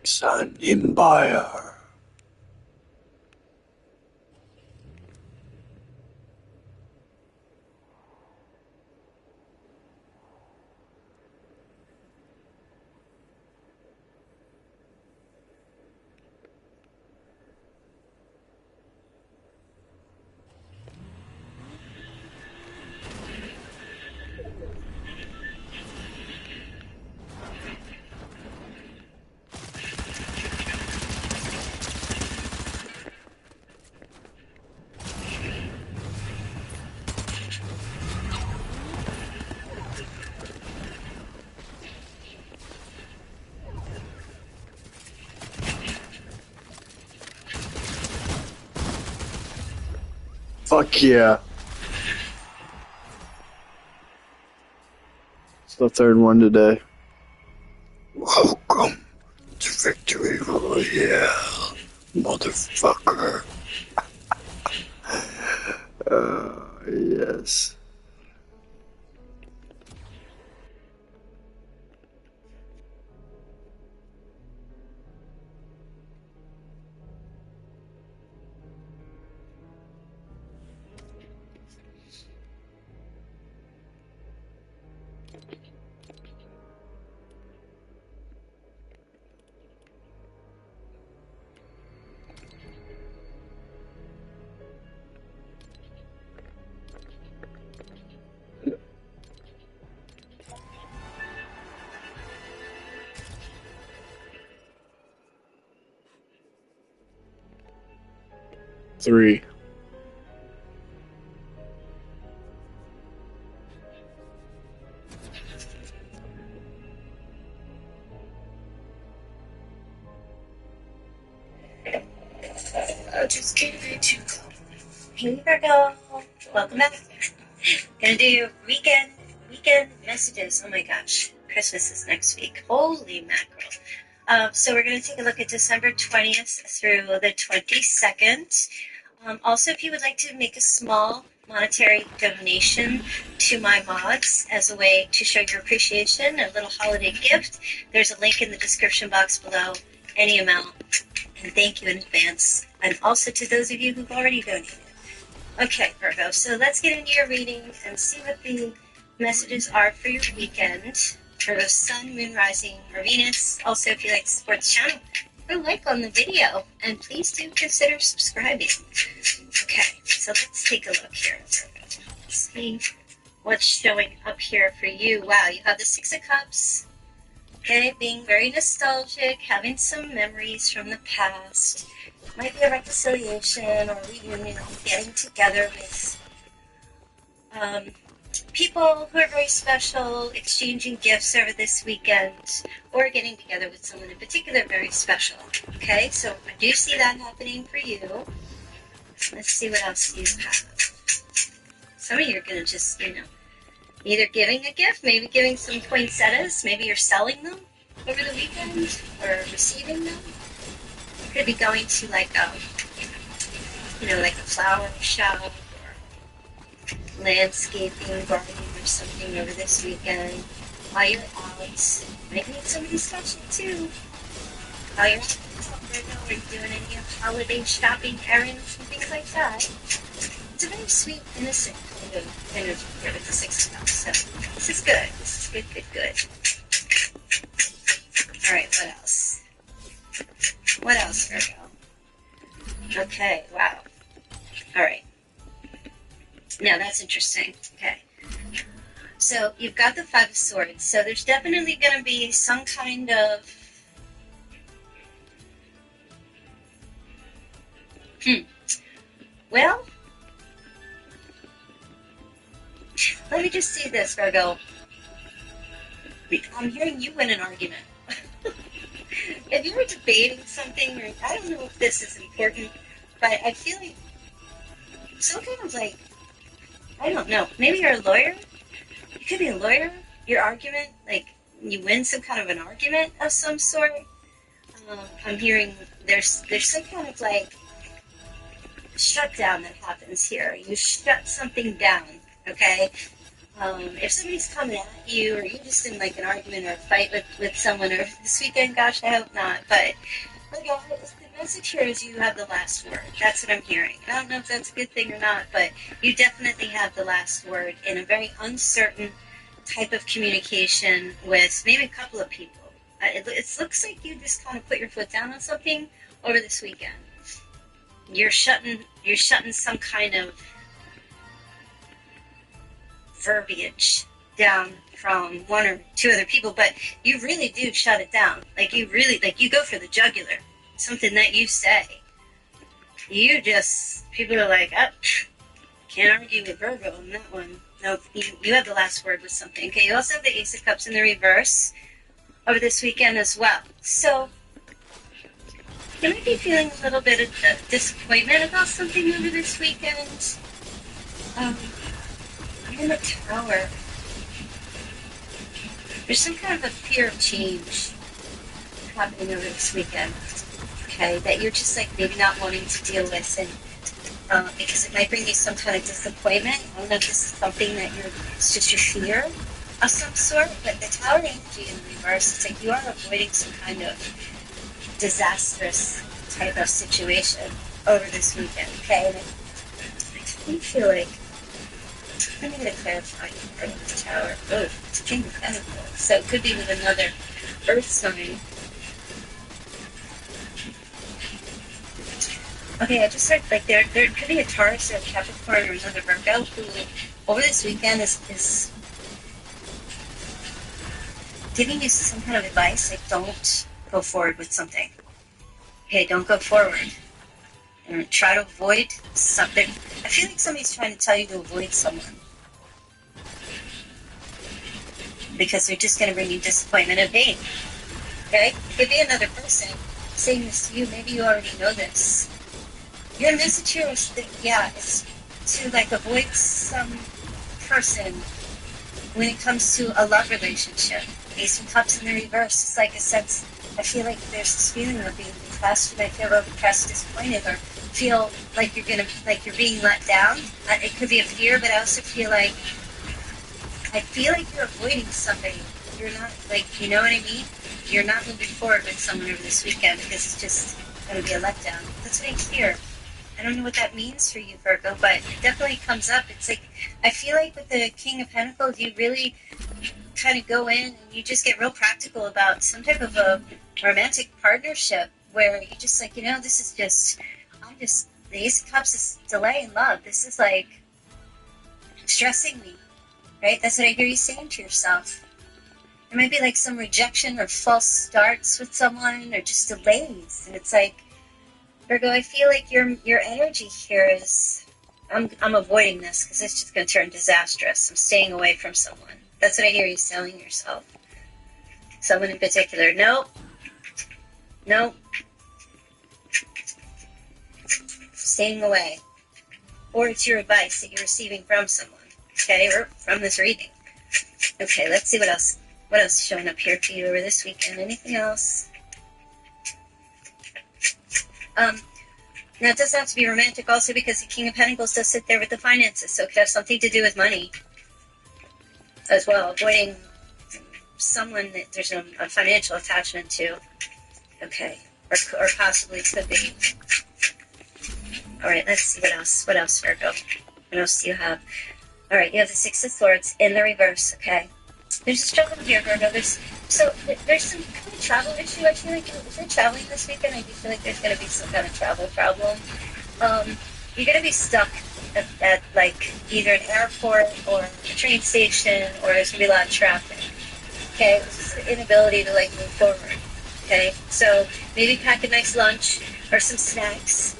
Sun Empire. Fuck yeah. It's the third one today. Welcome to Victory Royale, motherfucker. Yes. Three. I'll just give it to you. Hey Virgo, welcome back. Gonna do weekend messages. Oh my gosh, Christmas is next week. Holy mackerel. So we're gonna take a look at December 20th through the 22nd. Also, if you would like to make a small monetary donation to my mods as a way to show your appreciation, a little holiday gift, there's a link in the description box below, any amount, and thank you in advance. And also to those of you who've already donated. Okay, Virgo, so let's get into your reading and see what the messages are for your weekend. Virgo, Sun, Moon, Rising, or Venus. Also, if you like to support the channel, put a like on the video, and please do consider subscribing. Okay, so let's take a look here. Let's see what's showing up here for you. Wow, you have the Six of Cups. Okay, being very nostalgic, having some memories from the past. Might be a reconciliation or reunion, getting together with people who are very special, exchanging gifts over this weekend, or getting together with someone in particular very special. Okay, so I do see that happening for you. Let's see what else you have. Some of you are going to just, either giving a gift, maybe giving some poinsettias, maybe you're selling them over the weekend, or receiving them. You could be going to like a flower shop or landscaping, gardening or something over this weekend. While you're out, might meet somebody special too. While you're out, are you doing any holiday shopping errands and things like that? It's a very sweet, innocent kind of energy here with the Six of Cups. So this is good. This is good. All right, what else? What else, Virgo? Okay, wow. All right. Now that's interesting. Okay. So you've got the Five of Swords. So there's definitely going to be some kind of... Well, let me just say this, Virgo. I'm hearing you win an argument. If you were debating something, or I don't know if this is important, but I feel like some kind of like, I don't know, maybe you're a lawyer? You could be a lawyer. Your argument, like you win some kind of an argument of some sort. I'm hearing there's some kind of like shutdown that happens here. You shut something down, okay? If somebody's coming at you, or you're just in like an argument or a fight with someone or this weekend, gosh, I hope not. But regardless, the message here is you have the last word. That's what I'm hearing. I don't know if that's a good thing or not, but you definitely have the last word in a very uncertain type of communication with maybe a couple of people. It looks like you just kind of put your foot down on something over this weekend. You're shutting some kind of verbiage down from one or two other people, but you really do shut it down. Like you go for the jugular. Something that you say, people are like, oh, can't argue with Virgo on that one. Nope, you have the last word with something. Okay, you also have the Ace of Cups in the reverse over this weekend as well. So you might be feeling a little bit of disappointment about something over this weekend. I'm in the Tower. There's some kind of a fear of change happening over this weekend. Okay, that you're just like maybe not wanting to deal with, and because it might bring you some kind of disappointment. I don't know if this is something that it's just your fear of some sort, but the Tower energy in the reverse, it's like you are avoiding some kind of disastrous type of situation over this weekend, okay? And I feel like, let me get a clarifying for the Tower. Oh, it's King of Pentacles, so it could be with another Earth sign. Okay, I just heard like there could be a Taurus or a Capricorn or another Virgo who over this weekend is giving you some kind of advice, like don't go forward with something. Okay, don't go forward. And try to avoid something. I feel like somebody's trying to tell you to avoid someone. Because they're just going to bring you disappointment and pain. Okay? It could be another person saying this to you. Maybe you already know this. Your message here is to like avoid some person when it comes to a love relationship. Ace of Cups in the reverse. It's like a sense, I feel like there's this feeling of being depressed. You might feel depressed, disappointed, or feel like you're being let down. It could be a fear, but I also feel like you're avoiding somebody. You're not, like, you know what I mean? You're not moving forward with someone over this weekend because it's just going to be a letdown. That's what I hear. I don't know what that means for you, Virgo, but it definitely comes up. It's like, I feel like with the King of Pentacles, you really kind of go in and you just get real practical about some type of a romantic partnership where you just like, this is just, the Ace of Cups is delay in love. This is like stressing me, right? That's what I hear you saying to yourself. There might be like some rejection or false starts with someone or just delays. And it's like, Virgo, I feel like your energy here is, I'm avoiding this because it's just going to turn disastrous. I'm staying away from someone. That's what I hear you telling yourself. Someone in particular. Nope. Staying away. Or it's your advice that you're receiving from someone. Okay, or from this reading. Okay, let's see what else is showing up here for you over this weekend. Anything else? Now, it doesn't have to be romantic also because the King of Pentacles does sit there with the finances, so it could have something to do with money as well, avoiding someone that there's a financial attachment to. Okay, or possibly could be. All right, let's see what else. What else, Virgo? What else do you have? All right, you have the Six of Swords in the reverse, okay? There's a struggle here, Virgo. There's some kind of travel issue. I feel like if you're traveling this weekend, I do feel like there's going to be some kind of travel problem. You're going to be stuck at like either an airport or a train station, or there's going to be a lot of traffic. Okay, it's just an inability to like move forward. Okay, so maybe pack a nice lunch or some snacks.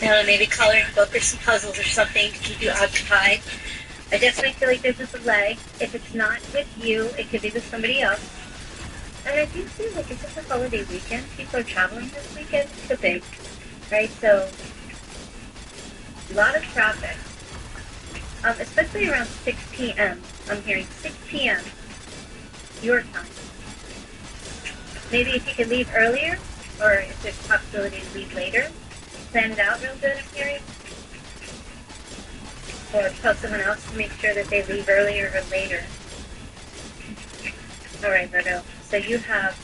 Maybe coloring book or some puzzles or something to keep you occupied. I definitely feel like there's a delay. If it's not with you, it could be with somebody else. And I do feel like it's just a holiday weekend. People are traveling this weekend. It's a big, right? So, a lot of traffic. Especially around 6 p.m. I'm hearing 6 p.m. your time. Maybe if you could leave earlier, or if there's a possibility to leave later, plan it out real good, I'm hearing. or tell someone else to make sure that they leave earlier or later. Alright, Virgo. So you have...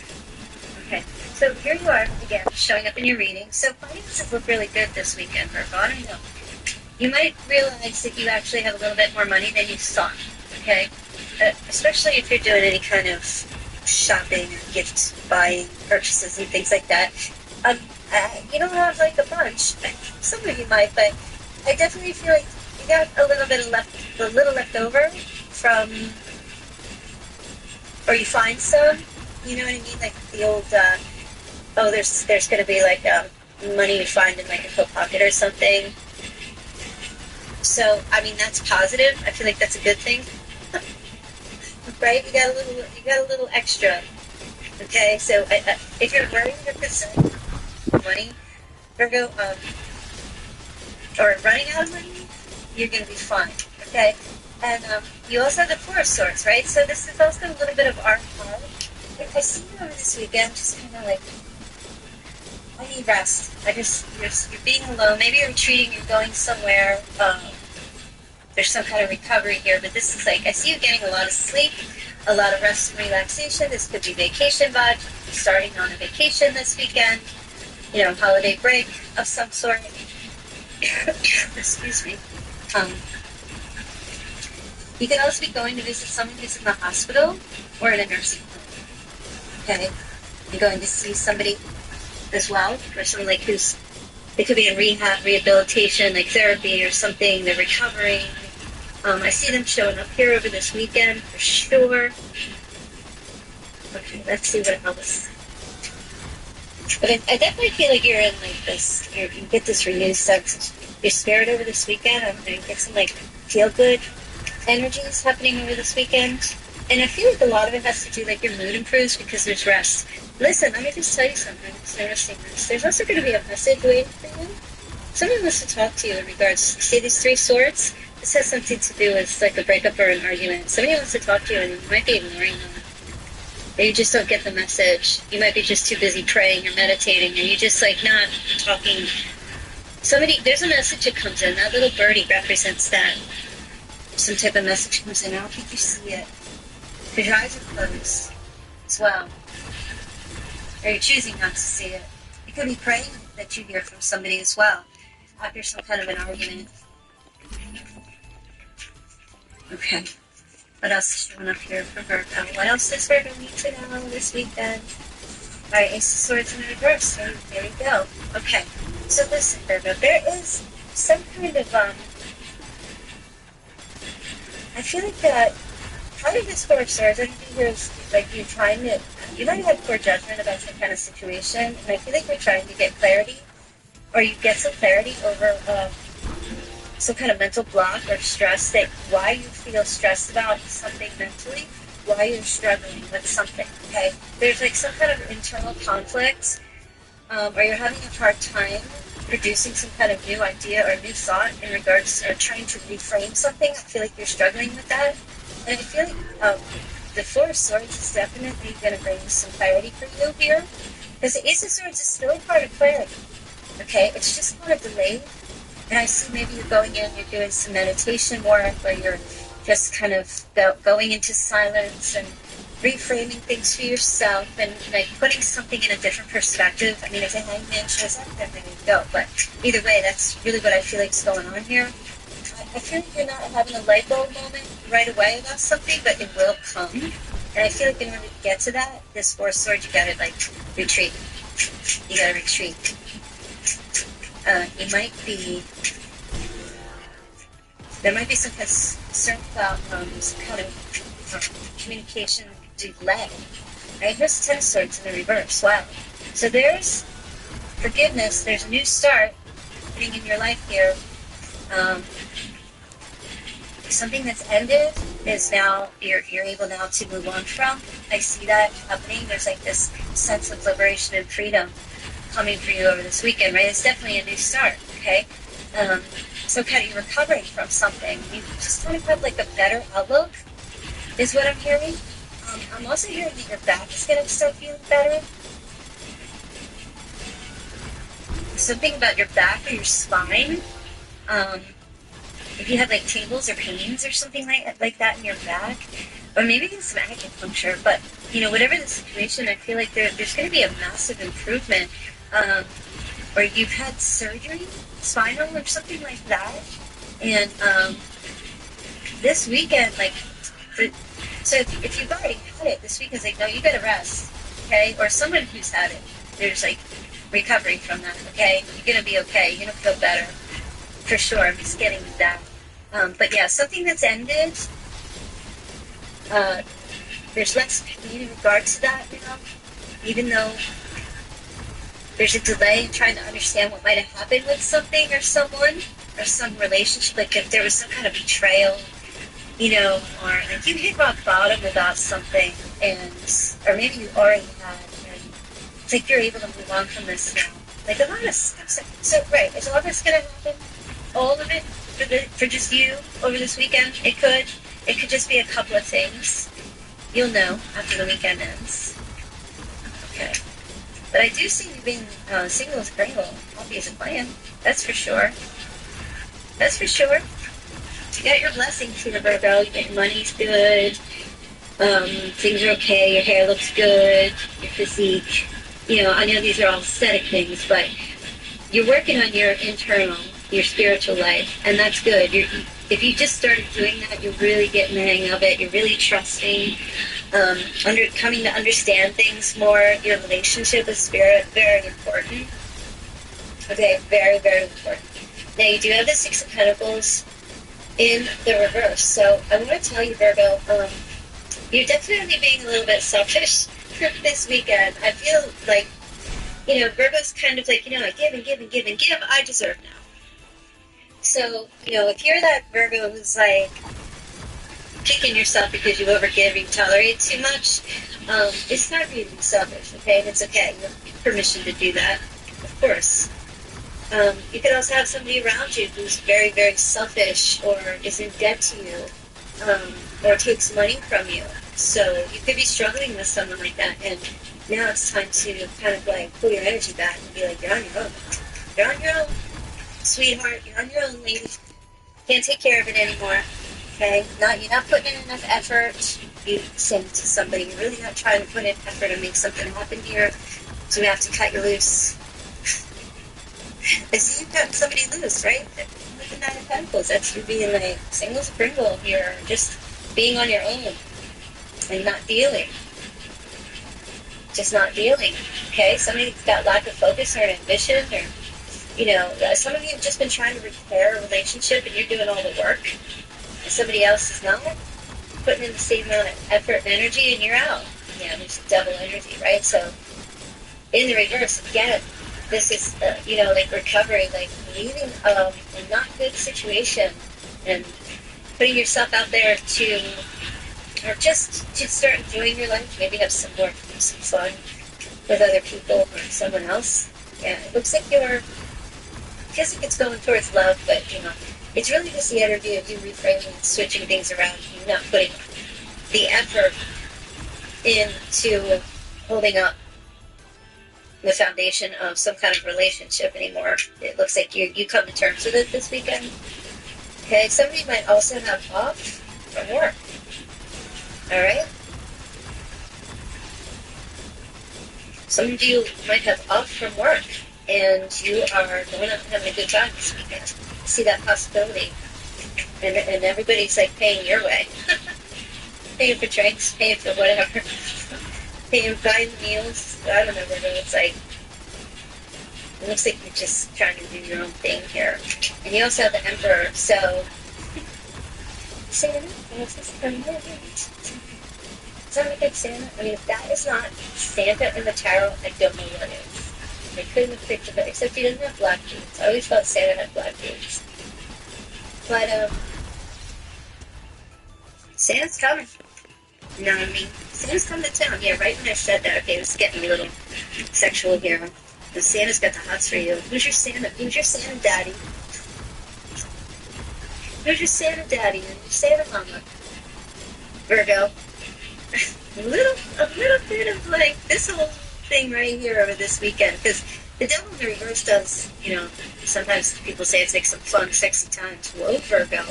Okay. So here you are, again, showing up in your reading. So finances look really good this weekend, Virgo. I don't know. You might realize that you actually have a little bit more money than you thought, okay? Especially if you're doing any kind of shopping, gift buying, purchases, and things like that. You don't have like a bunch. Some of you might, but I definitely feel like you got a little left over from, or you find some. You know what I mean? Like the old, there's going to be like money you find in like a coat pocket or something. So I mean that's positive. I feel like that's a good thing. Right? You got a little extra. Okay, so if you're worried or concerned money, Virgo, or running out of money, you're gonna be fine. Okay, and you also have the Four of Swords, right? So this is also a little bit of art. I see you over this weekend, just kind of like, I need rest. You're being alone. Maybe you're retreating. You're going somewhere. There's some kind of recovery here, but this is like, I see you getting a lot of sleep, a lot of rest and relaxation. This could be vacation vibes, starting on a vacation this weekend, you know, holiday break of some sort. Excuse me. You could also be going to visit someone who's in the hospital or in a nursing home. Okay? You're going to see somebody as well, or someone like they could be in rehab, rehabilitation, like therapy or something. They're recovering. I see them showing up here over this weekend for sure. Okay, let's see what else. But I definitely feel like you're in like this. You get this renewed sense of your spirit over this weekend. I'm going to get some like feel good energies happening over this weekend. And I feel like a lot of it has to do like your mood improves because there's rest. Listen, let me just tell you something. It's interesting. There's also going to be a message waiting for you. Someone wants to talk to you in regards. See these Three Swords? This has something to do with like a breakup or an argument. Somebody wants to talk to you and you might be ignoring them. Or you just don't get the message. You might be just too busy praying or meditating and you just like not talking. There's a message that comes in. That little birdie represents that. Some type of message comes in. I don't think you see it. Because your eyes are closed as well. Or you're choosing not to see it. You could be praying that you hear from somebody as well after some kind of an argument. Okay. What else is showing up here for Virgo? What else does Virgo need to know this weekend? Alright, Ace of Swords in reverse. There you go. Okay. So listen, Virgo, there is some kind of, I feel like that part of this Four of Swords, I think here is like you might have poor judgment about some kind of situation, and I feel like you're trying to get clarity, or you get some clarity over some kind of mental block or stress, that why you feel stressed about something mentally, why you're struggling with something, okay? There's like some kind of internal conflict, or you're having a hard time producing some kind of new idea or new thought in regards, or trying to reframe something. I feel like you're struggling with that. And I feel like the Four of Swords is definitely going to bring some clarity for you here. Because the Ace of Swords is still a part of clarity. Okay? It's just kind of delayed. And I see maybe you're going in, you're doing some meditation work, where you're just kind of going into silence and reframing things for yourself and like putting something in a different perspective. I mean, if the Hangman shows up, then there you go. But either way, that's really what I feel like is going on here. I feel like you're not having a light bulb moment right away about something, but it will come. And I feel like in order to get to that, this Four of Swords, you gotta like retreat. You gotta retreat. There might be some concern about some kind of communication delay. Right? Here's the Ten of Swords in the reverse. Wow. So there's forgiveness. There's a new start happening in your life here. Something that's ended is now you're able now to move on from. I see that happening. There's like this sense of liberation and freedom coming for you over this weekend, right? It's definitely a new start, okay? So kind of you're recovering from something. You just kind of have like a better outlook is what I'm hearing. I'm also hearing that your back is going to start feeling better. Something about your back or your spine. if you have like tingles or pains or something like that in your back, or maybe even some acupuncture. But whatever the situation, I feel like there's going to be a massive improvement. Or you've had surgery, spinal or something like that, and this weekend, so if you've already had it, this weekend's like, no, you gotta rest, okay? Or someone who's had it, there's like recovering from that, okay? You're gonna be okay. You're gonna feel better, for sure. I'm just getting that. But yeah, something that's ended. There's less pain in regards to that now, even though there's a delay in trying to understand what might have happened with something or someone or some relationship. Like if there was some kind of betrayal, or like you hit rock bottom about something, or maybe you already had, and it's like you're able to move on from this now. Like a lot of stuff. So right, is all this gonna happen? All of it for just you over this weekend? It could just be a couple of things. You'll know after the weekend ends. Okay. But I do see you being single as a Pringle. Happy as a clam. That's for sure. That's for sure. You got your blessings here, Virgo. You got your money's good. Things are okay. Your hair looks good. Your physique. I know these are all aesthetic things, but you're working on your internal, your spiritual life, and that's good. If you just started doing that, you're really getting the hang of it. You're really trusting, coming to understand things more. Your relationship with spirit, very important. Okay, very, very important. Now, you do have the Six of Pentacles in the reverse. So I want to tell you, Virgo, you're definitely being a little bit selfish this weekend. I feel like, Virgo's kind of like, I give and give and give and give. I deserve now. So, if you're that Virgo who's like kicking yourself because you overgive, you tolerate too much, it's not really selfish, okay? And it's okay. You have permission to do that, of course. You could also have somebody around you who's very, very selfish or is in debt to you, or takes money from you. So you could be struggling with someone like that, and now it's time to kind of like pull your energy back and be like, you're on your own. You're on your own. Sweetheart, you're on your own, lady. Can't take care of it anymore. Okay? You're not putting in enough effort. You say to somebody, you're really not trying to put in effort to make something happen here, so we have to cut you loose. As you've got somebody loose, right? With the Nine of Pentacles, that's you being like single as a Pringle here, just being on your own and not dealing. Just not dealing. Okay? Somebody's got lack of focus or ambition, or some of you have just been trying to repair a relationship and you're doing all the work. And somebody else is not putting in the same amount of effort and energy, and you're out. Yeah, there's double energy, right? So, in the reverse, again, this is, like recovery, like leaving a not good situation and putting yourself out there or just to start enjoying your life, maybe have some fun with other people or someone else. Yeah, it looks like feels like it's going towards love, but it's really just the energy of you reframing and switching things around, you not putting the effort into holding up the foundation of some kind of relationship anymore. It looks like you come to terms with it this weekend. Okay, somebody might also have off from work. Alright? Some of you might have off from work, and you are going out and having a good time this weekend. See that possibility. And everybody's like paying your way. Paying for drinks, paying for whatever. Buying meals. I don't know what it looks like. It looks like you're just trying to do your own thing here. And you also have the Emperor, so Santa, sound like it's Santa? I mean, if that is not Santa in the tarot, I don't know what is. I couldn't have picked it better, except he doesn't have black boots. I always thought Santa had black boots. But, Santa's coming. You know what I mean? Santa's coming to town. Yeah, right when I said that, okay, it was getting a little sexual here. But Santa's got the hots for you. Who's your Santa? Who's your Santa daddy? Who's your Santa daddy and your Santa mama? Virgo. a little bit of like this whole thing right here over this weekend, because The devil in the reverse does, sometimes people say it's like some fun, sexy times. Whoa, Virgo.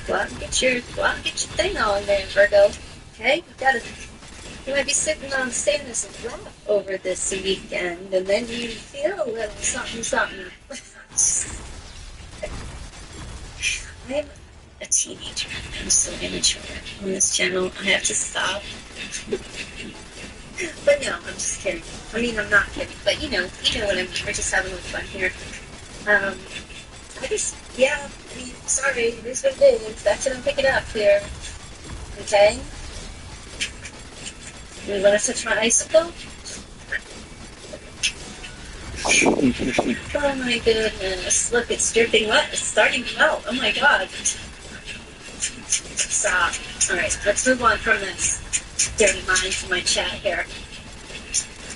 Go out and get your thing on there, Virgo. Okay? You might be sitting on Santa's lap over this weekend, and then you feel a little something. I'm a teenager. I'm so immature on this channel. I have to stop. But no, I'm just kidding. I mean, I'm not kidding. But you know what I mean. We're just having a little fun here. Sorry, it is what it is. That's what I'm picking up here. Okay? You want to touch my icicle? Oh my goodness. Look, it's dripping wet. It's starting to melt. Oh my god. Stop. Alright, let's move on from this dirty mind to my chat here.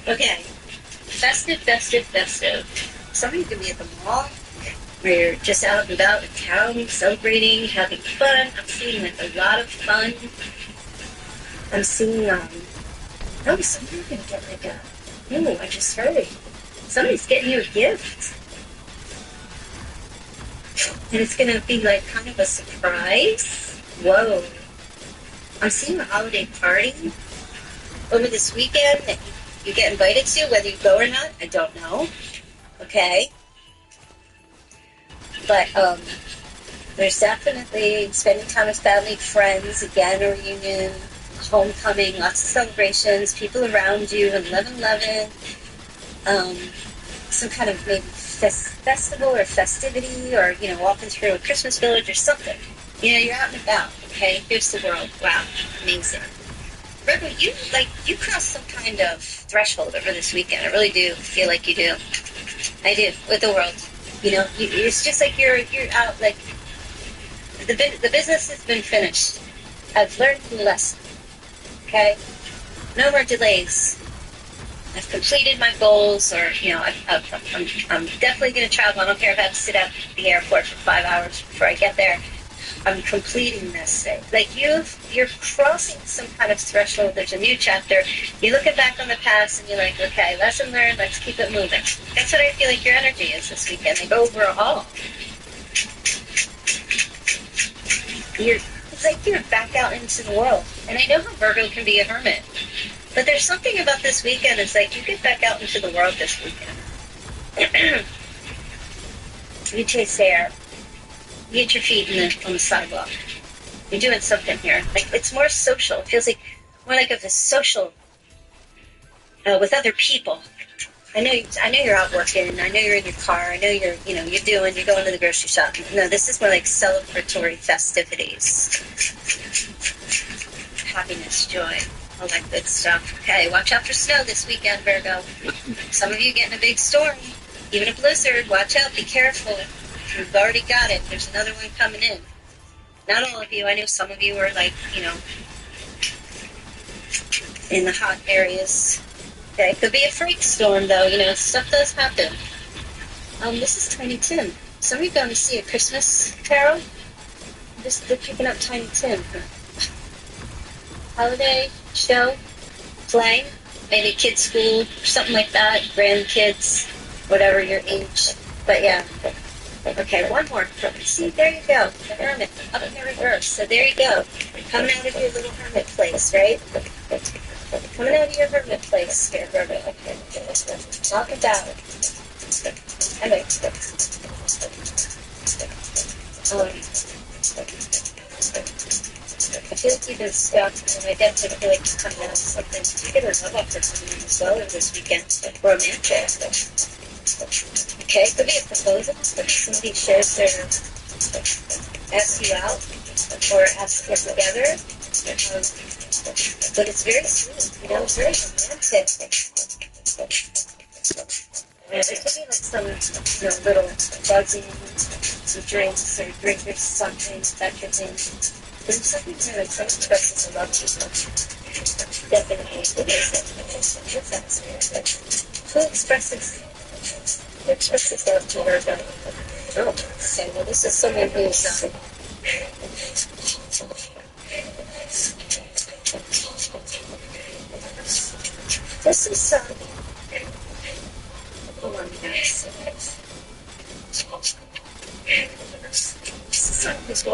Okay. Festive. Some of you can be at the mall, or you're just out and about in town, celebrating, having fun. I'm seeing like a lot of fun. I'm seeing, somebody's gonna get like I just heard. Somebody's getting you a gift. And it's gonna be like kind of a surprise. Whoa. I'm seeing a holiday party over this weekend that you get invited to, whether you go or not, I don't know. Okay? But, there's definitely spending time with family, friends, again, a reunion, homecoming, lots of celebrations, people around you, and 11/11, some kind of maybe festival or festivity, or, walking through a Christmas village or something. You're out and about, okay? Here's the world. Wow, amazing. Virgo, you crossed some kind of threshold over this weekend. I really do feel like you do. I do, with the world. It's just like you're out, like, the business has been finished. I've learned the lesson, okay? No more delays. I've completed my goals, or, I'm definitely going to travel. I don't care if I have to sit at the airport for 5 hours before I get there. I'm completing this. Like, you're crossing some kind of threshold. There's a new chapter. You're looking back on the past, and you're like, okay, lesson learned, let's keep it moving. That's what I feel like your energy is this weekend. Like, overall. It's like you're back out into the world. And I know how Virgo can be a hermit. But there's something about this weekend. It's like you get back out into the world this weekend. You chase air. You get your feet on the sidewalk. You're doing something here. Like, it's more social. It feels like more like of a social with other people. I know you're out working. I know you're in your car. I know you're going to the grocery shop. No, this is more like celebratory festivities. Happiness, joy, all that good stuff. Okay, watch out for snow this weekend, Virgo. Some of you getting a big storm, even a blizzard. Watch out, be careful. You've already got it. There's another one coming in. Not all of you. I know some of you are like, in the hot areas. Okay, could be a freak storm though. Stuff does happen. This is Tiny Tim. Some of you going to see a Christmas carol? They're picking up Tiny Tim. Holiday show, play, maybe kids' school, or something like that. Grandkids, whatever your age. But yeah. Okay, one more. See, there you go. The hermit, up in the reverse. So there you go. Coming out of your little hermit place, right? Coming out of your hermit place here, Virgo. Okay. Talk about it. Anyway. I feel like you've been stuck, and I definitely feel like you're coming out of something. You get a love opportunity as well this weekend. Romantic. Okay, could be a proposal. Somebody shares asks you out, or asks to get together. But it's very sweet, it's very romantic. It could be like some, little buzzing, some drinks, or drink or something, that kind of thing. There's something to it that expresses a love to you. Definitely. It is. Who expresses love to Virgo? Oh, okay, well, this is someone who's, this is, Oh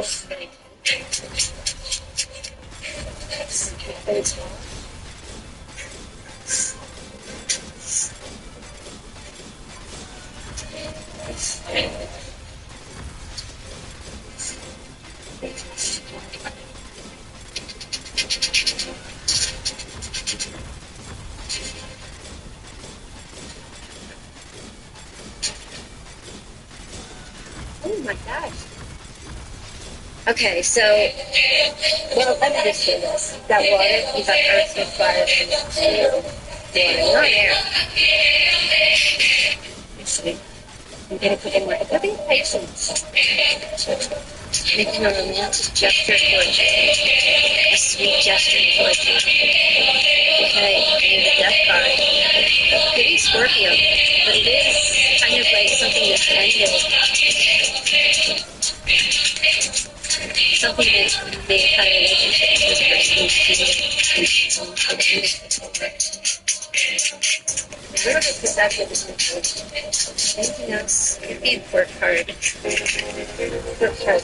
my gosh. Okay, so, well, let me just say this. That water, you got earth and fire and not air. I'm going to put in more. But be patient. Making a romantic gesture towards you. A sweet gesture towards you. Okay, and the death card. Pretty Scorpio, but it is kind of like something that's ended. Something that they had a relationship with this person. A little bit perspective is important. Anything else? Could be work hard. Work hard.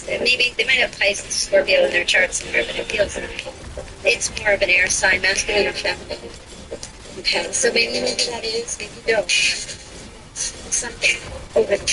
Maybe they might have Pisces, Scorpio in their charts somewhere, but it feels like it's more of an air sign, masculine or feminine. Okay, so maybe that is, maybe you don't. Something over the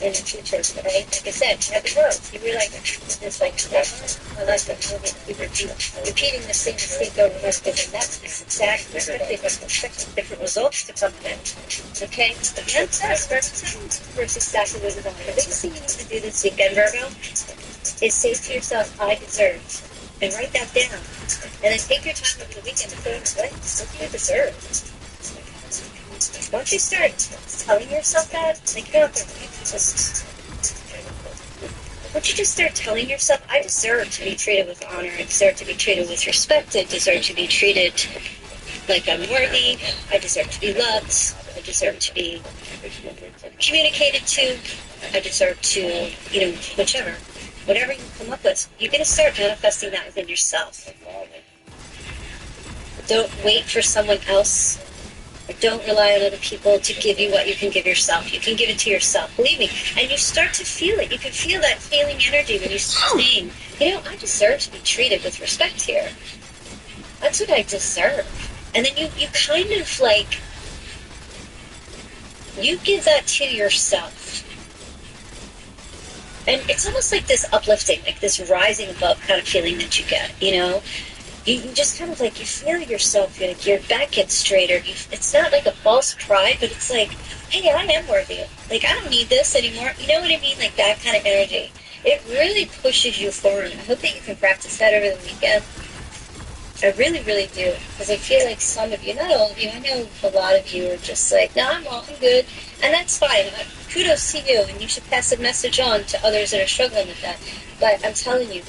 in the future, right? Like I said, you have the growth. You realize it's like, I like that movie. Repeating the same mistake over and over again. That's exactly different results to come in. Okay? The manifest versus exactly what you want. The biggest thing you need to do this weekend, Virgo, is say to yourself, I deserve. And write that down. And then take your time over the weekend to fill in the blanks. What do you deserve? Once you start telling yourself that, like, you don't have to just... Once you just start telling yourself, I deserve to be treated with honor, I deserve to be treated with respect, I deserve to be treated like I'm worthy, I deserve to be loved, I deserve to be communicated to, I deserve to, whichever. Whatever you come up with, you're going to start manifesting that within yourself. Don't wait for someone else. Or don't rely on other people to give you what you can give yourself. You can give it to yourself. Believe me. And you start to feel it. You can feel that feeling energy when you start saying, I deserve to be treated with respect here. That's what I deserve. And then you kind of like, you give that to yourself. And it's almost like this uplifting, like this rising above kind of feeling that you get, You just kind of like, you feel yourself, like your back gets straighter. It's not like a false pride, but it's like, hey, I am worthy. Like, I don't need this anymore. You know what I mean? Like that kind of energy. It really pushes you forward. I hope that you can practice that over the weekend. I really, really do. Because I feel like some of you, not all of you, I know a lot of you are just like, no, I'm good. And that's fine. Kudos to you. And you should pass the message on to others that are struggling with that. But I'm telling you,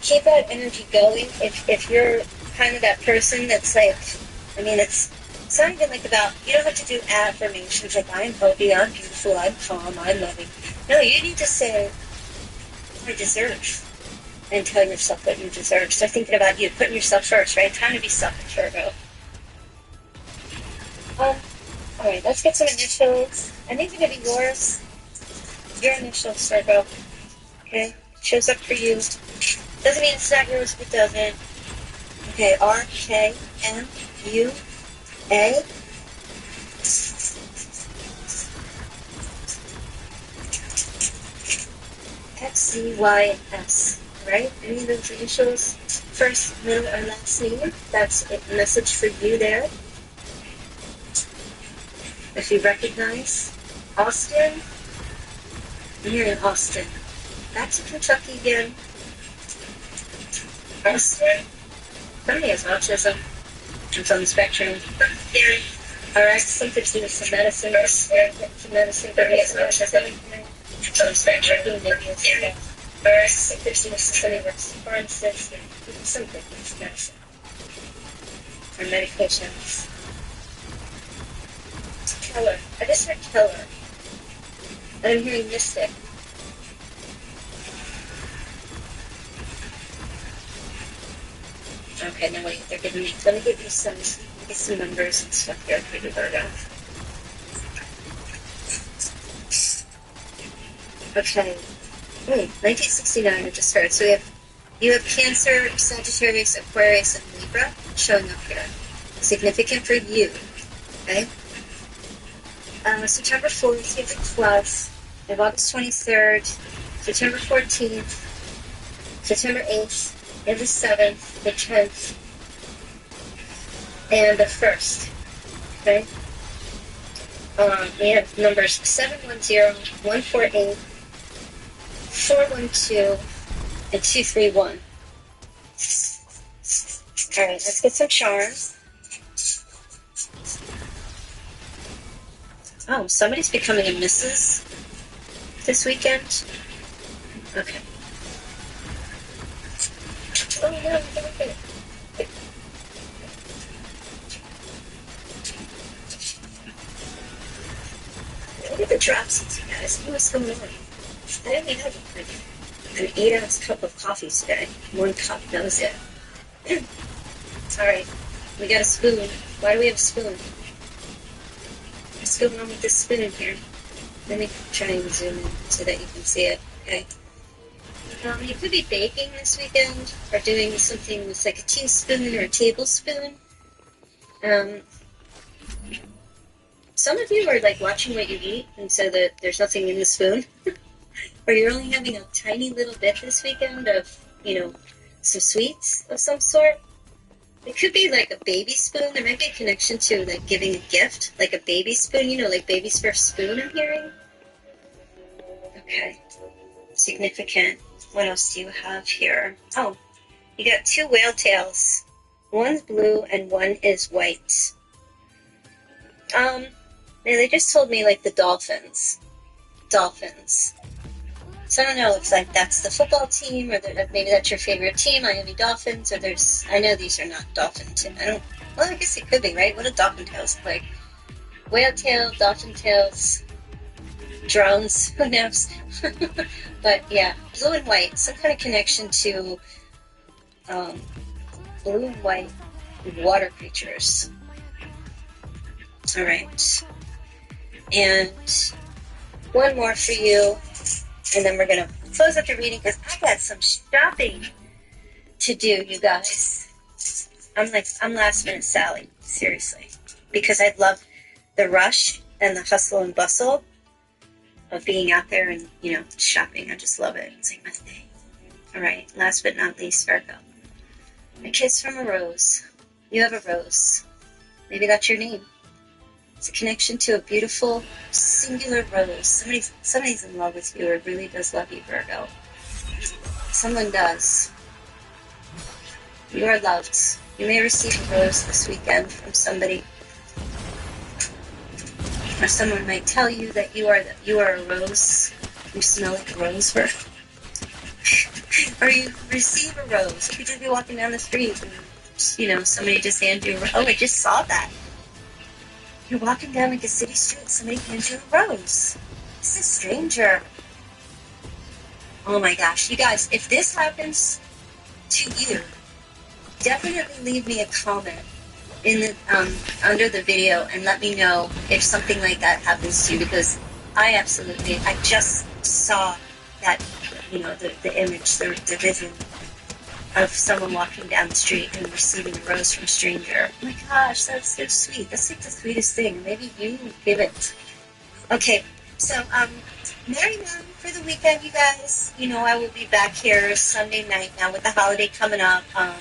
keep that energy going. If you're kind of that person that's like, It's not even like about, you don't have to do affirmations like, I'm healthy, I'm beautiful, I'm calm, I'm loving. No, you need to say, I deserve. And tell yourself what you deserve. Start thinking about you, putting yourself first, right? Time to be selfish, Virgo. Alright, let's get some initials. I think they're going to be yours. Your initials, Virgo. Okay? Shows up for you. Doesn't mean it's not yours if it doesn't. Okay, R-K-M-U-A. X-C-Y, and S. Right? Any of those initials? First, middle, or last name. That's a message for you there. If you recognize Austin, I'm hearing Austin. Back to Kentucky again. Austin. Somebody has autism. It's on the spectrum. Alright, something to do with some medicine. Some medicine. Somebody has autism. It's on the spectrum. Alright, something to do with somebody works for instance. Something with medicine. Or medications. Keller. I just heard Keller. And I'm hearing Mystic. Okay, now wait, they're giving me, let me give you some numbers and stuff here for you, Virgo. Okay. 1969 I just heard. So you have Cancer, Sagittarius, Aquarius, and Libra showing up here. Significant for you. Okay? September 4th, you have the plus. You have August 23rd, September 14th, September 8th, you have the 7th, the 10th, and the 1st. Okay? We have numbers 710, 148, 412, and 231. Alright, let's get some charms. Oh, somebody's becoming a Mrs. this weekend. Okay. Oh, no, okay. Look at the dropsies, you guys. What's going on? I didn't even have an 8-ounce cup of coffee today. 1 cup, that was it. Alright, we got a spoon. Why do we have a spoon? What's going on with this spoon here? Let me try and zoom in so that you can see it. Okay. You could be baking this weekend or doing something with like a teaspoon or a tablespoon. Some of you are like watching what you eat and so that there's nothing in the spoon. Or you're only having a tiny little bit this weekend of, some sweets of some sort. It could be like a baby spoon. There might be a connection to like giving a gift, like a baby spoon, like baby's first spoon I'm hearing. Okay. Significant. What else do you have here? Oh, you got 2 whale tails. One's blue and one is white. They just told me like the dolphins. Dolphins. So I don't know if like that's the football team or maybe that's your favorite team, Miami Dolphins, or I know these are not dolphin teams. I guess it could be, right? What do dolphin tails look like? Whale tail, dolphin tails, drones, who knows? But yeah, blue and white, some kind of connection to blue and white water creatures. Alright. And one more for you. And then we're going to close up the reading because I got some shopping to do, you guys. I'm last minute Sally, seriously. Because I love the rush and the hustle and bustle of being out there and, shopping. I just love it. It's like my thing. All right, last but not least, Virgo. A kiss from a rose. You have a rose. Maybe that's your name. It's a connection to a beautiful, singular rose. Somebody's in love with you or really does love you, Virgo. Someone does. You are loved. You may receive a rose this weekend from somebody. Or someone might tell you that you are a rose. You smell like a rose, Virgo. Or you receive a rose. You could just be walking down the street and, somebody just hands you a rose. Oh, I just saw that. You're walking down like a city street, somebody hands you a rose. It's a stranger. Oh my gosh, you guys, if this happens to you, definitely leave me a comment in the under the video and let me know if something like that happens to you, because I just saw that, you know, the image, the vision of someone walking down the street and receiving a rose from a stranger. Oh my gosh, that's so sweet. That's like the sweetest thing. Maybe you give it. Okay, so Merry Moon for the weekend, you guys. You know, I will be back here Sunday night now with the holiday coming up. I'm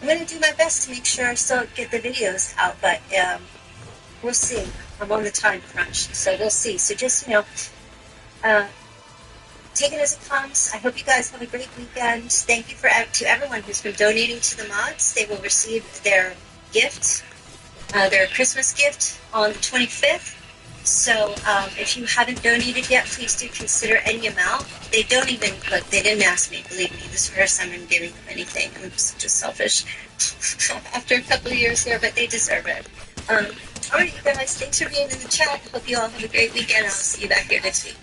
going to do my best to make sure I still get the videos out, but we'll see. I'm on the time crunch, so we'll see. So just, you know, take it as it comes. I hope you guys have a great weekend. Thank you to everyone who's been donating to the mods. They will receive their gift, their Christmas gift on the 25th. So if you haven't donated yet, please do consider any amount. They don't even, look, they didn't ask me, believe me. This is the first time I'm giving them anything. I'm just selfish after a couple of years here, but they deserve it. All right, you guys, thanks for being in the chat. Hope you all have a great weekend. I'll see you back here next week.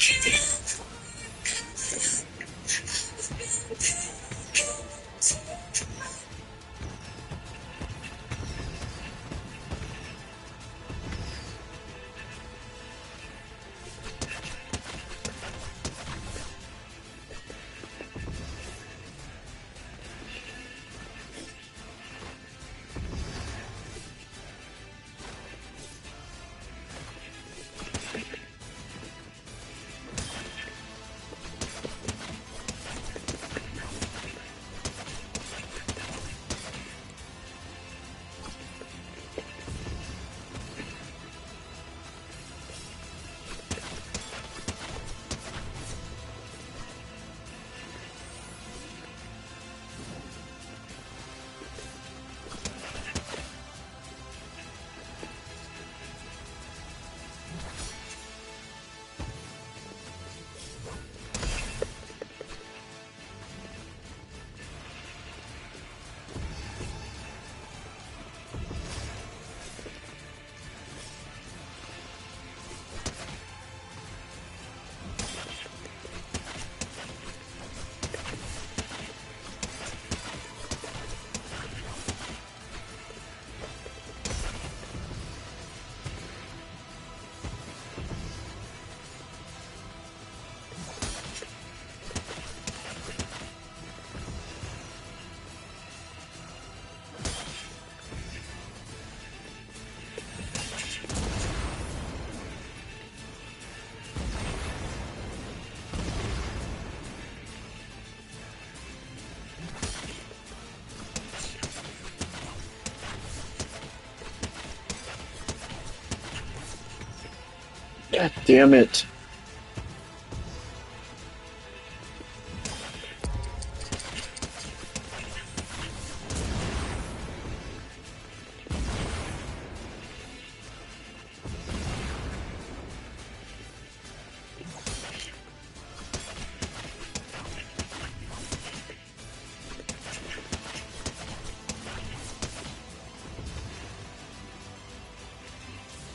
God damn it.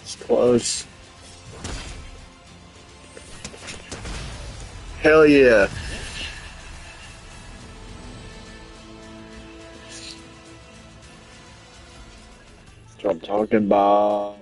It's close. Hell yeah. That's what I'm talking about.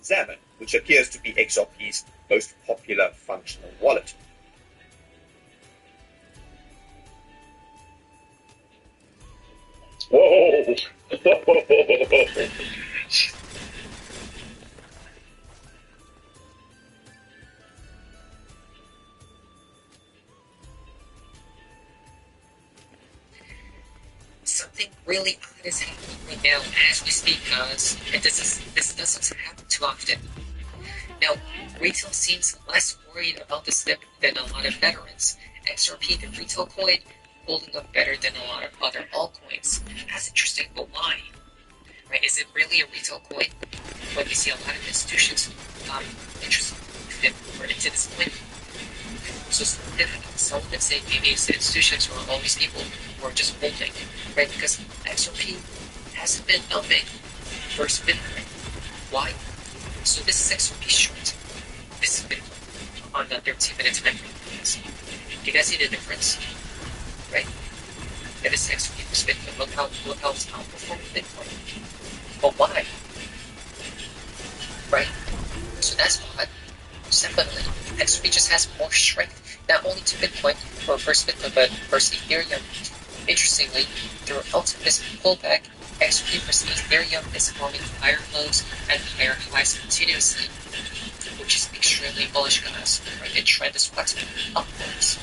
Xammon, which appears to be XRP's most popular functional wallet. Whoa! Something really odd is happening right now as we speak, guys, and this doesn't happen too often. Now, retail seems less worried about this dip than a lot of veterans. XRP, the retail coin, holding up better than a lot of other altcoins. That's interesting, but why? Right? Is it really a retail coin? When we see a lot of institutions interested into this coin. So some would say maybe it's the institutions or all these people who are just holding, right? Because XRP hasn't been dumping first Bitcoin. Why? So this is XRP short. This is Bitcoin on the 13-minute time frame. Do you guys see the difference? Right? Yeah, this is XRP versus Bitcoin. Look how it's outperforming Bitcoin. But why? Right? So that's why. Secondly, XRP just has more strength, not only to Bitcoin, or versus Bitcoin, but versus Ethereum. Interestingly, throughout this pullback, XRP versus Ethereum is forming higher lows and higher highs continuously, which is extremely bullish, guys. Right? The trend is what? Upwards.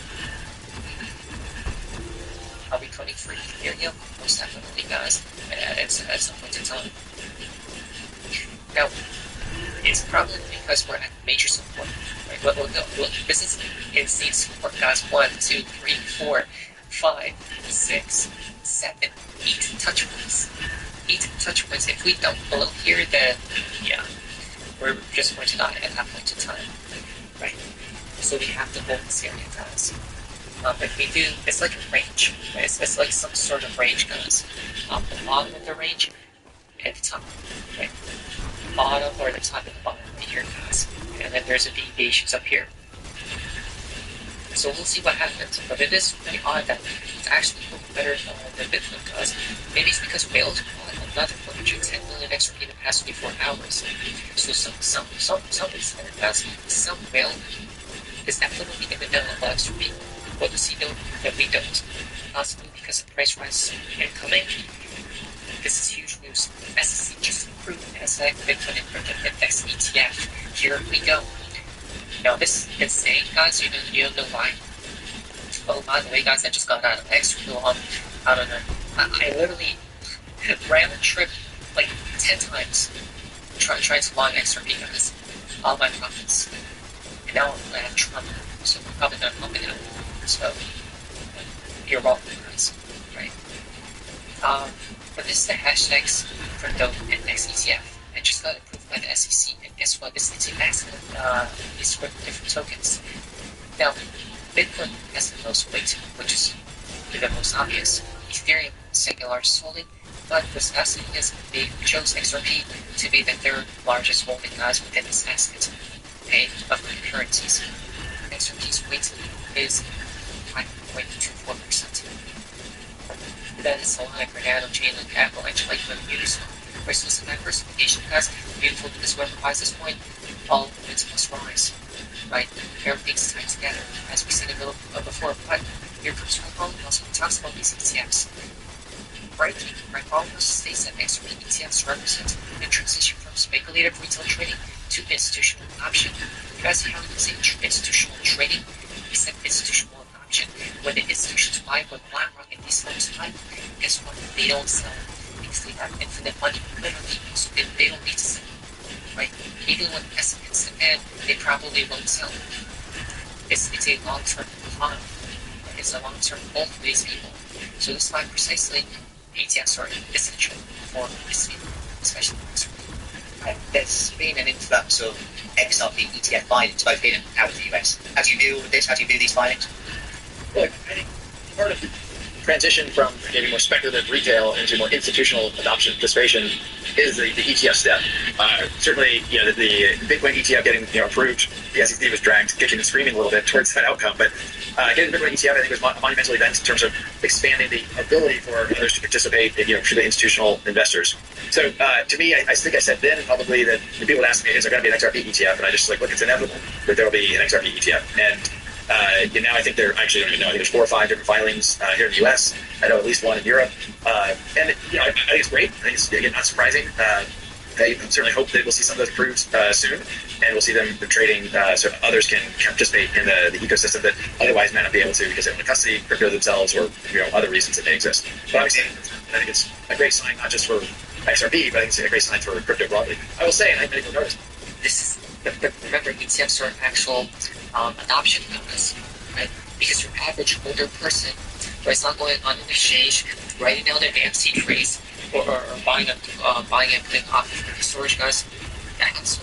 Are we coding for Ethereum? Most definitely, guys. At some point in time. Now, it's probably because we're at major support. Right? Look, this is insane support, guys. 1, 2, 3, 4, 5, 6, 7, 8 touch points. 8 touch points. If we dump below here, then yeah, we're just going to die at that point in time. Right? So we have to hold this area, guys. If we do, it's like a range. Right? It's like some sort of range, guys. Along with the range, at the top, right? Bottom or the top and the bottom right here, guys. And then there's a deviations up here. So we'll see what happens. But it is pretty odd that it's actually looking better than Bitcoin does. Maybe it's because whales bought another 110 million XRP in the past 24 hours. So somebody's saying that some whale is definitely in the middle of XRP. What does he know that we don't? Possibly because of price rise incoming. This is huge news. SEC just approved NASDAQ Bitcoin Index ETF. Here we go. Now this is insane, guys. You don't know why. Oh, by the way, guys, I just got out of extra on. I don't know. I literally ran a trip like 10 times trying to log XRP, guys. All my profits. And now I have Trump, so I'm probably gonna pump it out. So you're welcome, guys. Right? But this is the hashtags for the index ETF. It just got approved by the SEC, and guess what? It's a basket of these different tokens. Now, Bitcoin has the most weight, which is the most obvious. Ethereum, second largest holding, but what's fascinating is they chose XRP to be the third largest holding, guys, within this basket of currencies. XRP's weight is 5.24%. That is a lot for nano chain and avalanche like when Uniswap. Whereas with diversification, guys, beautiful because whoever buys this point, all its must rise. Right? Everything's tied together, as we said a little before. But here comes Frank also talks about these ETFs. Frank states that XRP ETFs represent the transition from speculative retail trading to institutional adoption. You guys see how we say institutional trading? We said institutional adoption. When the institutions buy what BlackRock and these folks buy, guess what? They don't sell. They have infinite money, literally, so they don't need to sell, right? Even when estimates demand, they probably won't sell. It's a long-term economy. It's a long-term goal for these people. So this is why precisely ETFs are essential for this people, especially XRP. There's been an influx of XRP ETF filings both in and out of the US. How do you deal with this? How do you view these filings? Look, I think part of the transition from maybe more speculative retail into more institutional adoption participation is the ETF step. Certainly, the Bitcoin ETF getting approved, the SEC was dragged kicking and screaming a little bit towards that outcome, but getting the Bitcoin ETF I think was a monumental event in terms of expanding the ability for others to participate, for the institutional investors. So to me, I think I said then publicly that when people would ask me, is there going to be an XRP ETF? And I just look, it's inevitable that there will be an XRP ETF. And now I think I actually don't even know. I think there's 4 or 5 different filings here in the U.S. I know at least one in Europe. I think it's great. I think it's not surprising. I certainly hope that we'll see some of those approved soon, and we'll see them trading so others can participate in the ecosystem that otherwise might not be able to because they don't want to custody crypto themselves or other reasons that may exist. But obviously, I think it's a great sign not just for XRP, but I think it's a great sign for crypto broadly. I will say, and I think many people notice, this is remember ETFs are actual adoption numbers, right? Because your average older person, right, is not going on an exchange, writing down their AMC trades, or buying and putting off for storage, guys. That's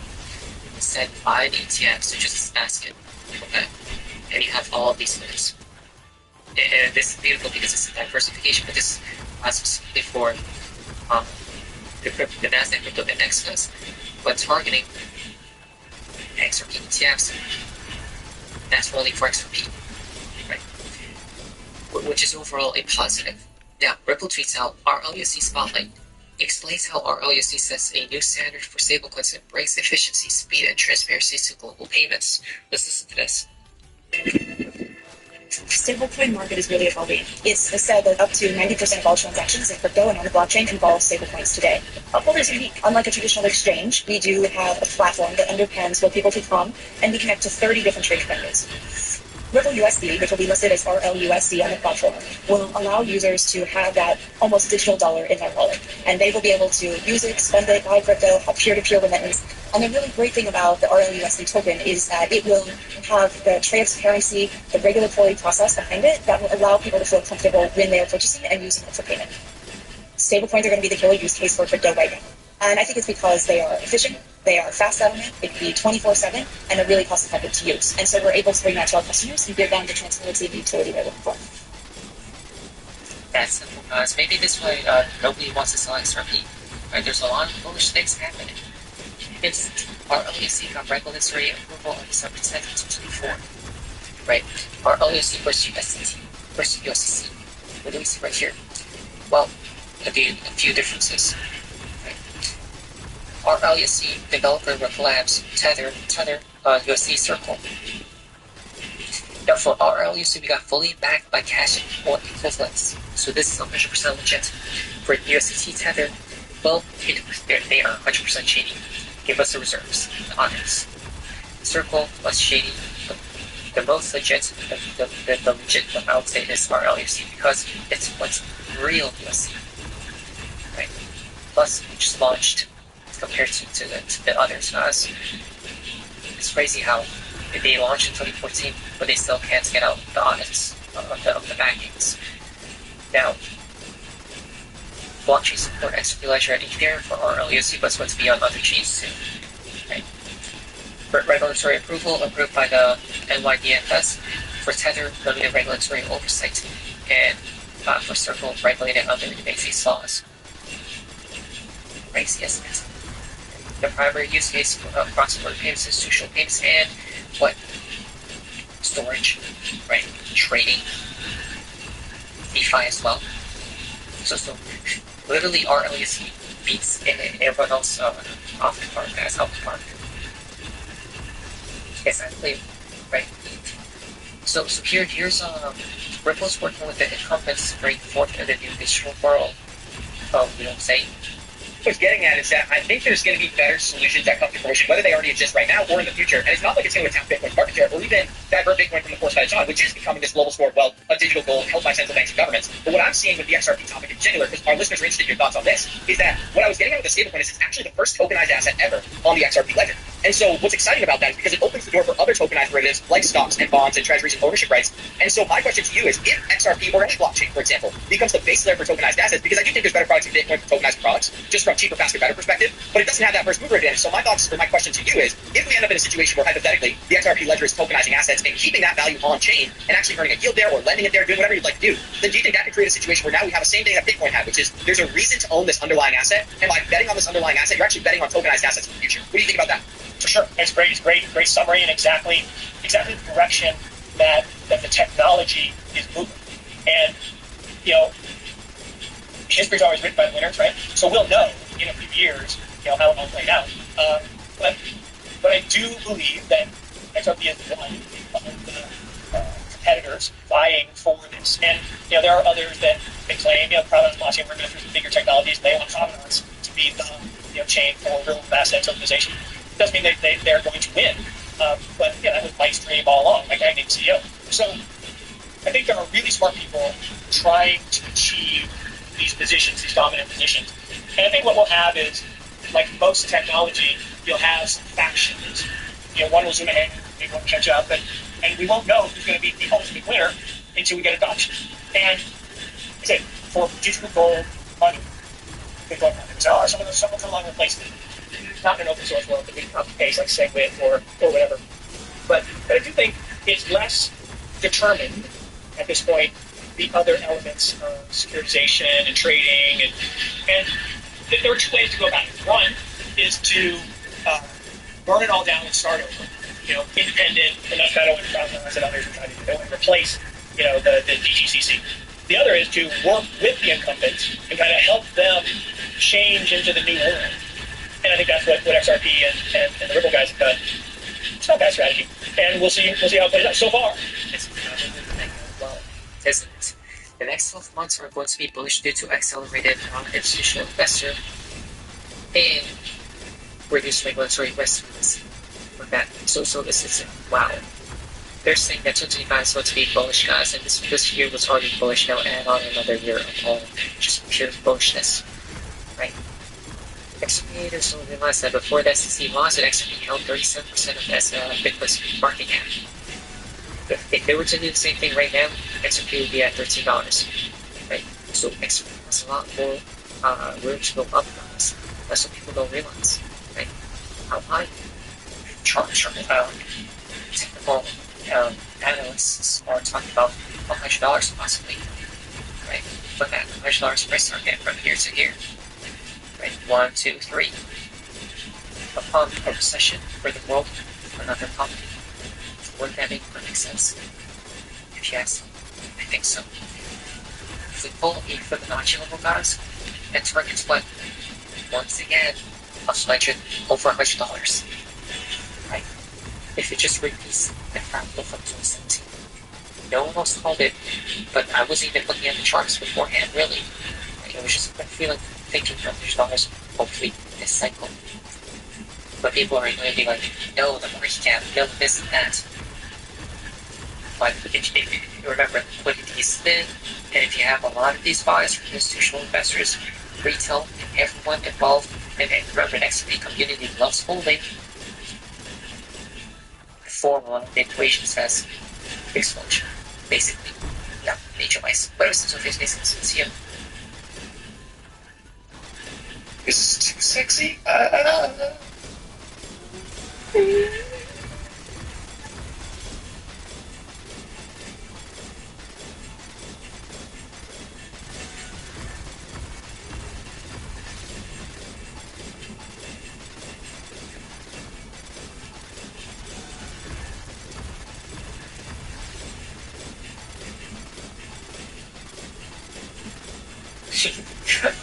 instead buy an ETF, so just basket, okay? And you have all of these things. And this is beautiful because it's a diversification, but this is specifically for the NASDAQ Crypto Index does, but targeting XRP ETFs, that's only for XRP, right? Which is overall a positive. Now, Ripple tweets out, our LUSD Spotlight explains how our LUSD sets a new standard for stablecoins and brings efficiency, speed, and transparency to global payments. Let's listen to this. The stablecoin market is really evolving. It's said that up to 90% of all transactions in crypto and on the blockchain involve stablecoins today. Uphold is unique. Unlike a traditional exchange, we do have a platform that underpins where people can come and we connect to 30 different trading venues. Ripple USD, which will be listed as RLUSD on the platform, will allow users to have that almost digital dollar in their wallet. And they will be able to use it, spend it, buy crypto, have peer-to-peer remittance. And the really great thing about the RLUSD token is that it will have the transparency, the regulatory process behind it that will allow people to feel comfortable when they are purchasing and using it for payment. Stablecoins are going to be the killer use case for crypto right now. And I think it's because they are efficient, they are fast settlement, it can be 24/7, and they're really cost effective to use. And so we're able to bring that to our customers and give them the transparency and utility they're looking for. That's simple, guys. Maybe this way nobody wants to sell XRP. right? There's a lot of bullish things happening. Our LUSD got regulatory approval on December 10th, 2024, right? Our LUSD versus USDT versus USDC. What do we see right here? Well, a few differences. Right? Our LUSD developer labs Tether, USD Circle. Now for our LUSD, we got fully backed by cash or equivalents. So this is 100% legit. For USDT Tether, well, they are 100% shady. Give us the reserves, the honors. Circle was shady. The most legit, the legit one I would say is our LUSD because it's what's real USD. Right? Plus, we just launched compared to the others. It's crazy how they launched in 2014, but they still can't get out the audits of the backings. Now, blockchain support XRP Ledger and Ethereum for our LUSD, but it's going to be on other chains soon. Right? For regulatory approval approved by the NYDFS, for Tether, limited regulatory oversight, and for Circle, regulated under the basic laws. Crazy, isn't it? The primary use case for cross-border payments, institutional payments, and what? Storage, right? Trading, DeFi as well. So literally our LUSD beats everyone else off the park, as off the park. Exactly, right? So here's Ripple's working with the incumbents to bring forth in the new digital world. We don't say. What I was getting at is that I think there's going to be better solutions that come to fruition, whether they already exist right now or in the future. And it's not like it's going to attack Bitcoin's market share or even divert Bitcoin from the course that it's on, which is becoming this global store of wealth, a digital gold held by central banks and governments. But what I'm seeing with the XRP topic in particular, because our listeners are interested in your thoughts on this, is that what I was getting at with the stablecoin is it's actually the first tokenized asset ever on the XRP ledger. And so what's exciting about that is because it opens the door for other tokenized derivatives like stocks and bonds and treasuries and ownership rights. And so my question to you is, if XRP or any blockchain, for example, becomes the base layer for tokenized assets, because I do think there's better products in Bitcoin for tokenized products, just from cheaper, faster, better perspective, but it doesn't have that first mover advantage. So my thoughts or my question to you is, if we end up in a situation where hypothetically the XRP ledger is tokenizing assets and keeping that value on chain and actually earning a yield there or lending it there, doing whatever you'd like to do, then do you think that could create a situation where now we have the same thing that Bitcoin had, which is there's a reason to own this underlying asset, and by betting on this underlying asset, you're actually betting on tokenized assets in the future. What do you think about that? For sure, it's great summary, and exactly the direction that the technology is moving. And history's always written by the winners, right? So we'll know in a few years, how it all played out. But I do believe that XRP is one of the competitors vying for this. And there are others that they claim, Provenance Blockchain, we're going through some bigger technologies, and they want Provenance to be the chain for real asset tokenization. Doesn't mean they're going to win, but that was my dream all along, my guy named CEO. So I think there are really smart people trying to achieve these positions, these dominant positions. And I think what we'll have is, like most technology, you'll have some factions. One will zoom ahead, maybe one will catch up, and we won't know who's going to be the ultimate winner until we get adoption. And I say, for digital gold, money, Bitcoin projects are some of the long replacement. Not in an open source world, but we can case like SegWit or whatever. But I do think it's less determined at this point the other elements of securitization and trading, and there are two ways to go about it. One is to burn it all down and start over. Independent, enough that over Provenance and others are trying to do, and replace the DGCC. The other is to work with the incumbents and kind of help them change into the new world. And I think that's what XRP and the Ripple guys have done. It's not a bad strategy, and we'll see how it plays out. So far, it's well, isn't it? The next 12 months are going to be bullish due to accelerated institutional investor and reduced regulatory risk for that. So this is wow. They're saying that 2025 is going to be bullish, guys, and this year was already bullish. Now add on another year of all just pure bullishness, right? XRP, there's no realize that before the SEC laws, XRP held 37% of Bitcoin's market cap. If they were to do the same thing right now, XRP would be at $13, right? So XRP has a lot more room to go up, guys. That's what people don't realize, right? How high? Technical analysts are talking about $100 possibly, right? But that $100 price target from here to here. Right? 1, 2, 3. Upon a recession for the world, another economy. Wouldn't that make perfect sense? If you ask me, I think so. If we pull a Fibonacci level, guys, and target what? Once again, over $100. Right? If it just repeats the fractal from 2017. No one else called it, but I wasn't even looking at the charts beforehand, really. Like, it was just a feeling, thinking $100, hopefully this cycle. But people are going to be like, no, the market cap, no, this and that. But if you remember, liquidity is thin, and if you have a lot of these buys from institutional investors, retail, and everyone involved, and remember, the XRP community loves holding, the formula, the equation says explosion. Basically, yeah, nature-wise. But it was still basically sincere. Is this too sexy?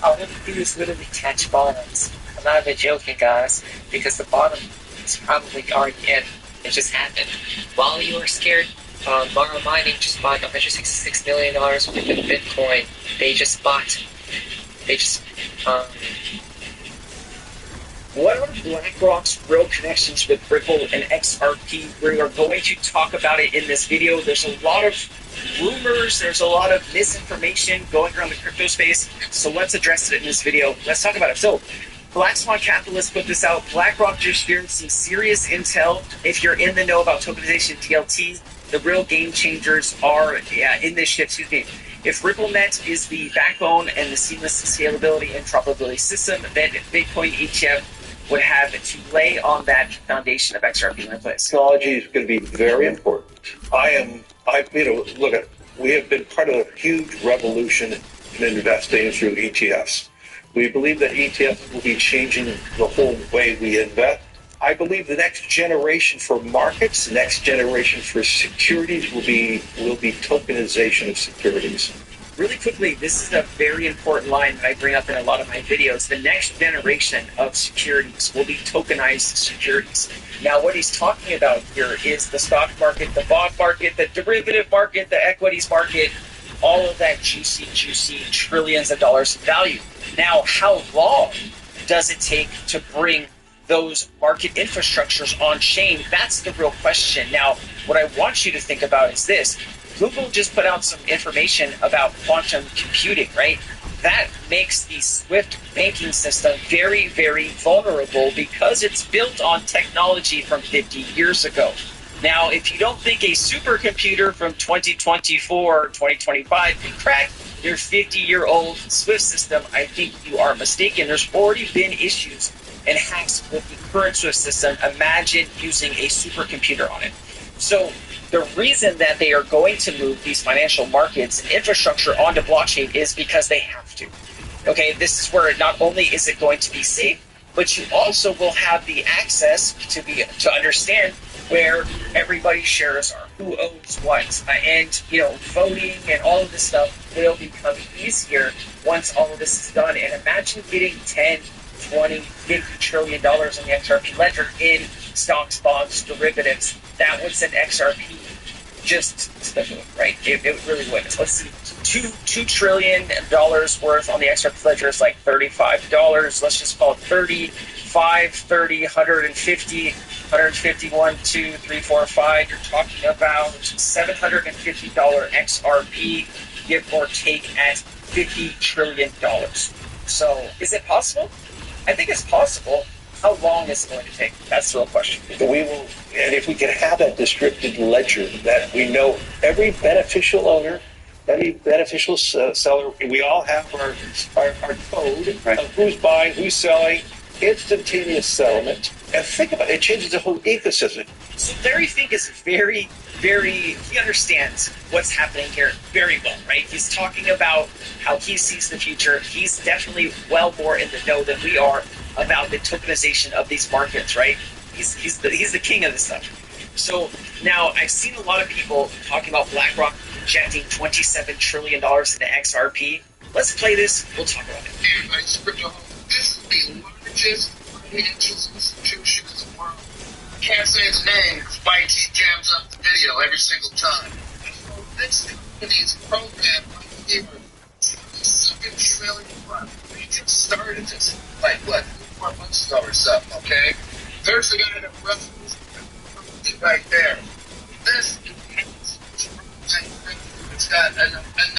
All we have to do is literally catch bonds. I'm not even joking, guys, because the bottom is probably already in. It just happened. While you are scared, Mara Mining just bought $166 million worth of Bitcoin. What are BlackRock's real connections with Ripple and XRP? We are going to talk about it in this video. There's a lot of rumors, there's a lot of misinformation going around the crypto space, so let's address it in this video. Let's talk about it. So, Black Swan Capitalist put this out. BlackRock just shared some serious intel. If you're in the know about tokenization DLT, the real game changers are in this shit, excuse me. If RippleNet is the backbone and the seamless scalability and interoperability system, then Bitcoin ETF would have to lay on that foundation of XRP in place. Technology is going to be very important. We have been part of a huge revolution in investing through ETFs. We believe that ETFs will be changing the whole way we invest. I believe the next generation for markets, the next generation for securities will be tokenization of securities. Really quickly, this is a very important line that I bring up in a lot of my videos. The next generation of securities will be tokenized securities. Now, what he's talking about here is the stock market, the bond market, the derivative market, the equities market, all of that juicy trillions of dollars of value. Now, how long does it take to bring those market infrastructures on chain? That's the real question. Now, what I want you to think about is this. Google just put out some information about quantum computing, right? That makes the SWIFT banking system very, very vulnerable because it's built on technology from 50 years ago. Now, if you don't think a supercomputer from 2024 or 2025 can crack your 50-year-old SWIFT system, I think you are mistaken. There's already been issues and hacks with the current SWIFT system. Imagine using a supercomputer on it. So the reason that they are going to move these financial markets and infrastructure onto blockchain is because they have to. Okay, this is where not only is it going to be safe, but you also will have the access to understand where everybody's shares are, who owns what, and voting and all of this stuff will become easier once all of this is done. And imagine getting 10, 20, $50 trillion on the XRP ledger in stocks, bonds, derivatives. That would send XRP just to the moon, right? It really would. Let's see, $2 trillion worth on the XRP ledger is like $35. Let's just call it 35, 30, 150, 151, 2, 3, 4, 5. You're talking about $750 XRP, give or take, at $50 trillion. So, is it possible? I think it's possible. How long is it going to take? That's the real question. We will, and if we can have that distributed ledger that we know every beneficial owner, every beneficial seller, we all have our code of who's buying, who's selling, instantaneous settlement. And think about it, it changes the whole ecosystem. So Larry Fink is very, he understands what's happening here very well, right? He's talking about how he sees the future. He's definitely well more in the know than we are about the tokenization of these markets, right? He's the king of this stuff. So now I've seen a lot of people talking about BlackRock injecting $27 trillion into XRP. Let's play this. We'll talk about it. Hey everybody, it's Crypto. This is the largest financial institution in the world. Can't say its name because YT jams up the video every single time. So this company's program right here, $27 trillion. We just started this like what, 4 months ago or something, okay? There's the guy that runs right there. This is it's got an